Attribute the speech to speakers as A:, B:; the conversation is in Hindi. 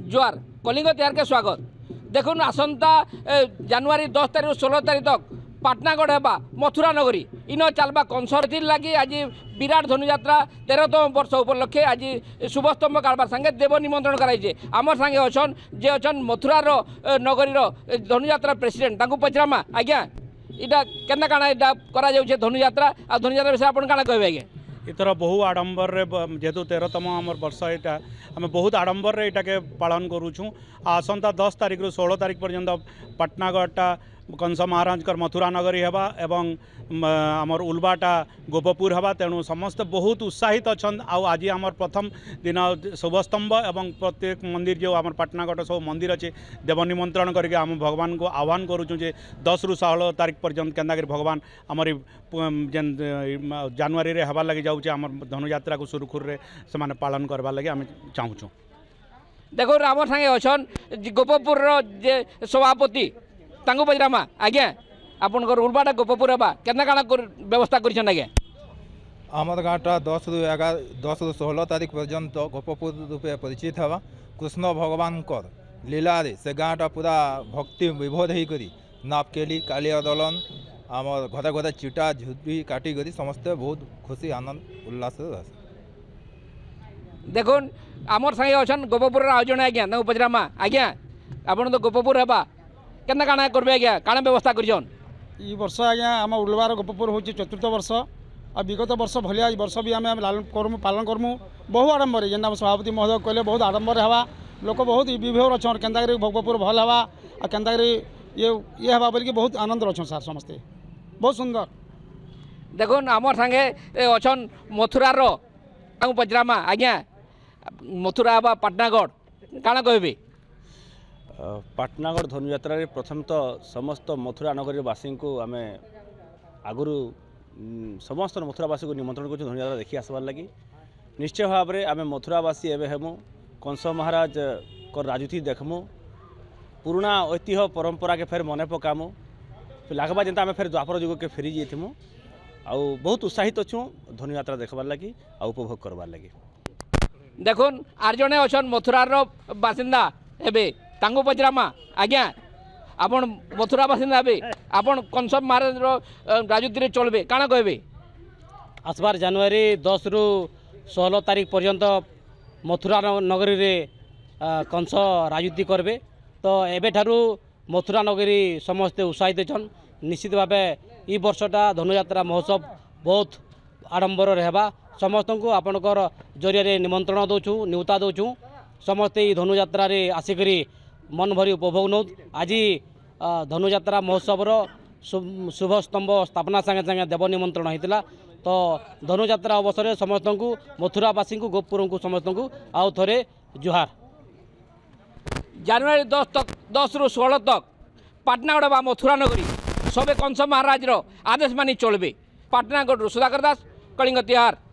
A: जुआर कलिंग तिहार के स्वागत। देखुन आसंता जनवरी 10 तारीख 16 तारीख तक पाटनागढ़ हेबा मथुरा नगरी इन चलवा कंसर लगी आज विराट धनुयात्रा 13तम वर्ष उपलक्षे आज शुभस्तंभ काढ़बार संगे देव निमंत्रण कराइए। आमर संगे अच्छन जे अच्छन मथुरार नगरीर धनुयात्रा प्रेसिडेंट तांकु पचरामा आज्ञा इटा केना काଣା इटा करा जाउछे धनुयात्रा आ धनुयात्रा विषय आपण काଣା कहबे आज्ञा।
B: इतर बहु आडंबर जेहेतु 13तम आमर वर्ष यहाँ आम बहुत आडंबर यहाँ के पालन करुँ। आसंता 10 तारीख रु 16 तारीख पर्यंत पाटनागढ़टा कंस महाराज मथुरा नगरी हेबा एवं आमर उल्बाटा गोपपुर हेबा। तेणु समस्त बहुत उत्साहित अच्छा। आज आमर प्रथम दिन शुभस्तंभ एवं प्रत्येक मंदिर जो आमर पाटनागढ़ सब मंदिर अच्छे देव निमंत्रण करके आम भगवान को आह्वान करुँ जे 10 रु 16 तारीख पर्यंत केन्दाकरी भगवान आमर जेन जनवरी रे हेबार लगे जाऊँचे आमर धनुयात्रा को सुरखुर से माने पालन करबार लगे आम चाहूँ।
A: देखो आमर संगे अच्छन गोपपुर जे सभापति तांगु पचरामा आज्ञा आपनकर उल्बाटा गोपपुर हेबा केतना काଣା व्यवस्था करिछन आज्ञा।
C: आमर गाँटा 10 रु 16 तारीख पर्यंत गोपपुर रूपे परिचित हवा। कृष्ण भगवान लीला रे से गाँटा पूरा भक्ति विभोर होकर नापकेली कालिया दलन आमर घरे घरे चिटा झुरी काटिक समस्ते बहुत खुशी आनंद उल्लास।
A: देखुन आमर संगे अच्छन गोपपुर आयोजन आज्ञा तांगु पचरामा आज्ञा आपन तो गोपपुर हेबा केतना काଣା करबे आज्ञा काଣା व्यवस्था करिछन।
D: ई वर्ष आज्ञा आम उल्बार गोपपुर हूँ 4th वर्ष आ विगत वर्ष भलिया वर्ष भी आम पालन करमु बहु आडंबर जेना सभापति महोदय कहले बहुत आडंबर हवा। लोक बहुत विभोर अच्छा केन्दाकरी गोपपुर भल हवा आ केन्दाकरी ये हवा बोलिक बहुत आनंद अच्छा सार समस्ते बहुत सुंदर।
A: देखुन आमर संगे अच्छन मथुरार तांगु पचरामा आज्ञा मथुरा हेबा पाटनागढ़ काଣା कहबे।
E: पाटनागढ़ धनुयात्रा प्रथम तो समस्त मथुरा नगरी वासी को आम आगु समस्त मथुरावासी को निमंत्रण कर धनुयात्रा देखी आसबार लगी। निश्चय भाव में आम मथुरावासी एवं हेमु कंस महाराज को राजनीति देखमु पुराना ऐतिह्य परंपरा के फेर मन पकामु लगवा जेनता आम फेर द्वापर युग के फेरी जाइमु आउ बहुत उत्साहित अच्छू धनुयात्रा देखबार लगी आ उपभोग करबार लगी।
A: देखुन आर जने अच्छन मथुरार बासिंदा हेबे तांगु पचरामा आज्ञा आपन मथुरा बासिंदा हेबे आपन कंस महाराज राजनीति चलबे काଣା कहबे।
F: आसबार जनवरी 10 रु 16 तारीख पर्यंत मथुरा नगरी रे कंस राजनीति करबे। तो एबे ठारू मथुरा नगरी समस्ते उत्साहित छन। निश्चित भाव ई वर्षटा धनुयात्रा महोत्सव बहुत आडंबर रहबा। समस्त को आपणकर जरिया निमंत्रण दौचु न्यूता दौचु समस्ते ई धनुयात्रा रे आसिकरी मन भरी उपभोग नौ। आज धनुयात्रा महोत्सवर शुभ स्तंभ स्थापना संगे संगे देव निमंत्रण होता। तो धनुयात्रा अवसर समस्त को मथुरावासी को गोपपुर को समस्त को आउ थे जुहार।
A: जनवरी 10 रु 16 तक पाटनागढ़ बा मथुरा नगरी सबे कंस महाराज आदेश मानि चलबे। पाटनागढ़ सुधाकर दास कलिंग तिहार।